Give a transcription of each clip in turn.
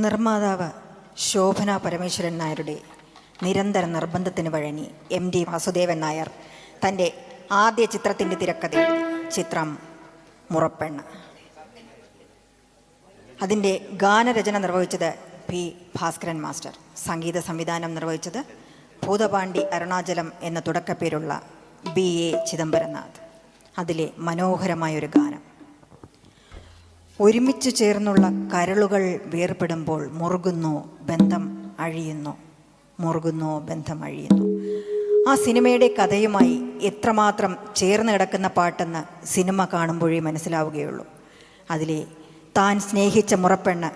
നിർമ്മാതാവ് ശോഭന പരമേശ്വരൻ നായരുടെ നിരന്തര നിർബന്ധത്തിന് വഴങ്ങി MD വാസുദേവൻ നായർ തൻ്റെ ആദ്യ ചിത്രത്തിൻ്റെ തിരക്കഥ എഴുതി. ചിത്രം മുറപ്പെണ്ണ്. അതിൻ്റെ ഗാനരചന നിർവഹിച്ചത് P. ഭാസ്കരൻ മാസ്റ്റർ. സംഗീത സംവിധാനം നിർവഹിച്ചത് ഭൂതപാണ്ഡി അരുണാചലം എന്ന തുടക്കപ്പേരുള്ള BA ചിദംബരനാഥ്. അതിലെ മനോഹരമായൊരു ഗാനം. ഒരുമിച്ചു ചേർന്നുള്ള കരളുകൾ വേർപെടുമ്പോൾ മുറുകുന്നു ബന്ധം അഴിയുന്നു, മുറുകുന്നു ബന്ധം അഴിയുന്നു. ആ സിനിമയുടെ കഥയുമായി എത്രമാത്രം ചേർന്ന് കിടക്കുന്ന പാട്ടെന്ന് സിനിമ കാണുമ്പോഴേ മനസ്സിലാവുകയുള്ളൂ. അതിലെ താൻ സ്നേഹിച്ച മുറപ്പെണ്ണ്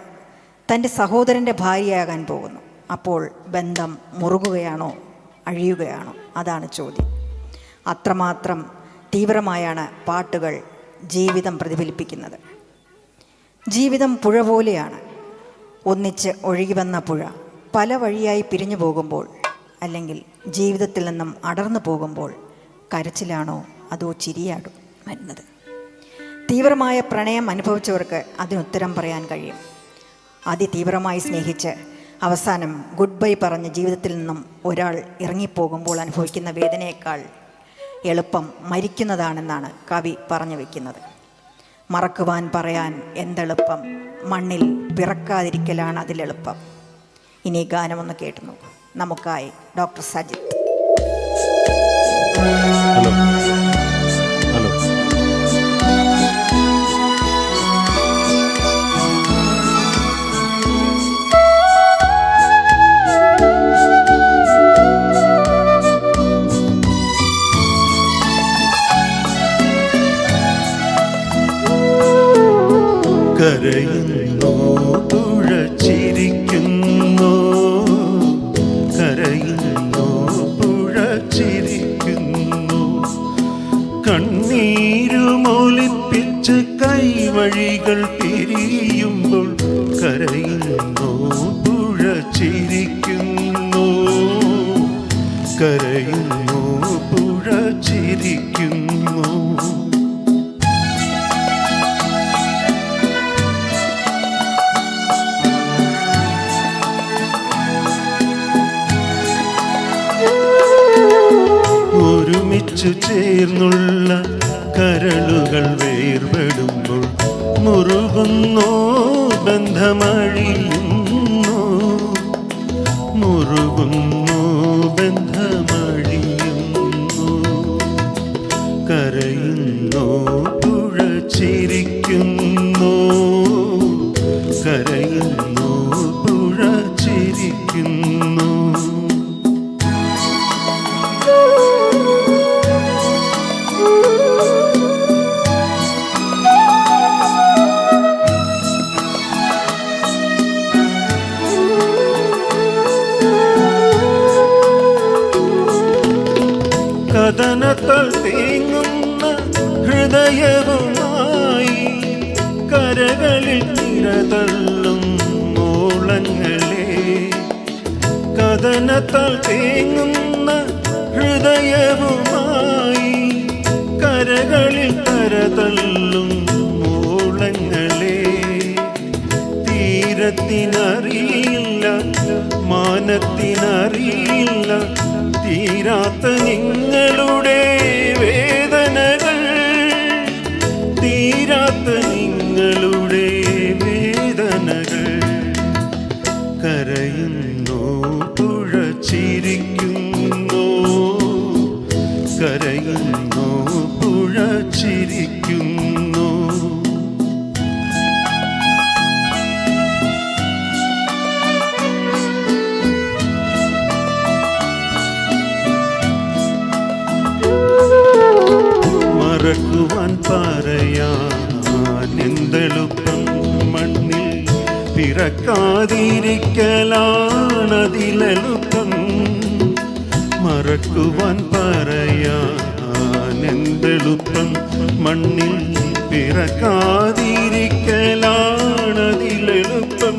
തൻ്റെ സഹോദരൻ്റെ ഭാര്യയാകാൻ പോകുന്നു. അപ്പോൾ ബന്ധം മുറുകുകയാണോ അഴിയുകയാണോ? അതാണ് ചോദ്യം. അത്രമാത്രം തീവ്രമായാണ് പാട്ടുകൾ ജീവിതം പ്രതിഫലിപ്പിക്കുന്നത്. ജീവിതം പുഴ പോലെയാണ്. ഒന്നിച്ച് ഒഴുകി വന്ന പുഴ പല വഴിയായി പിരിഞ്ഞു പോകുമ്പോൾ, അല്ലെങ്കിൽ ജീവിതത്തിൽ നിന്നും അടർന്നു പോകുമ്പോൾ കരച്ചിലാണോ അതോ ചിരിയാണോ വരുന്നത്? തീവ്രമായ പ്രണയം അനുഭവിച്ചവർക്ക് അതിനുത്തരം പറയാൻ കഴിയും. അതിതീവ്രമായി സ്നേഹിച്ച് അവസാനം ഗുഡ് ബൈ പറഞ്ഞ് ജീവിതത്തിൽ നിന്നും ഒരാൾ ഇറങ്ങിപ്പോകുമ്പോൾ അനുഭവിക്കുന്ന വേദനയേക്കാൾ എളുപ്പം മരിക്കുന്നതാണെന്നാണ് കവി പറഞ്ഞു വയ്ക്കുന്നത്. മറക്കുവാൻ പറയാൻ എന്തെളുപ്പം, മണ്ണിൽ പിറക്കാതിരിക്കലാണ് അതിലെളുപ്പം. ഇനി ഗാനമൊന്ന് കേട്ടു നോക്കൂ. നമുക്കായി ഡോക്ടർ സജിത്ത്. കരയുന്നു തുഴച്ചിരിക്കുന്നു, കരയുന്നു പുഴച്ചിരിക്കുന്നു, കണ്ണീരുമൊലിപ്പിച്ച് കൈവഴികൾ പിരിയുമ്പോൾ കരയുന്നു പുഴച്ചിരിക്കുന്നു, കരയുന്നു പുഴച്ചിരിക്കുന്നു. ഒരുമിച്ചു ചേർന്നുള്ള കരളുകൾ വേർപെടുമ്പോൾ മുറുകുന്നു ബന്ധമഴിയുന്നു, മുറുകുന്നു ബന്ധമഴിയുന്നു, കരയുന്നു പുഴച്ചിരിക്കുന്നു, കരയുന്നു പുഴച്ചിരിക്കുന്നു. കഥനത്താൽ തേങ്ങുന്ന ഹൃദയവുമായി കരകളിൽ തിരതള്ളും മോളങ്ങളെ, കഥനത്താൽ തേങ്ങുന്ന ഹൃദയവുമായി കരകളിൽ തിരതള്ളും മോളങ്ങളെ, തീരത്തിനറിയില്ല മാനത്തിനറിയില്ല തീരാത്ത നിങ്ങളുടെ വേദനകൾ, തീരാത്ത നിങ്ങളുടെ വേദനകൾ, കരയുന്നു പുഴച്ചിരിക്കുന്നു, കരയുന്നു പുഴച്ചിരിക്കുന്നു. മറക്കുവാൻ പറയാൻ എന്തെളുപ്പം, മണ്ണിൽ പിറക്കാതിരിക്കലാണതിലെളുപ്പം. മറക്കുവാൻ പറയാൻ എന്തെളുപ്പം, മണ്ണിൽ പിറക്കാതിരിക്കലാണതിലെളുപ്പം.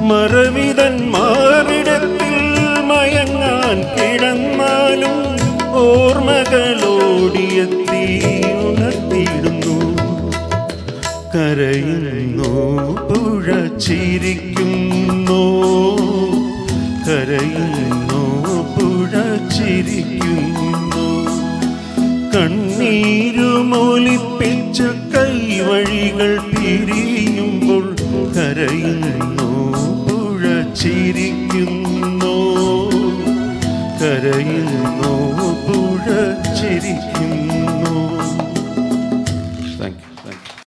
മറവിതന്മാരിടത്തിൽ മയങ്ങാൻ കിടന്നാലും ഓർമ്മകളോടിയെത്തി ഉണർത്തിയിടുന്നു, കരയുന്നു പുഴ ചിരിക്കുന്നു, കരയുന്നു പുഴ ചിരിക്കുന്നു. കണ്ണീരുമൊലിപ്പിച്ച കൈവഴികൾ പിരിയുമ്പോൾ കരയുന്നു പുഴ ചിരിക്കുന്നു, കരയുന്നു പുഴ ചിരിക്കുന്നു.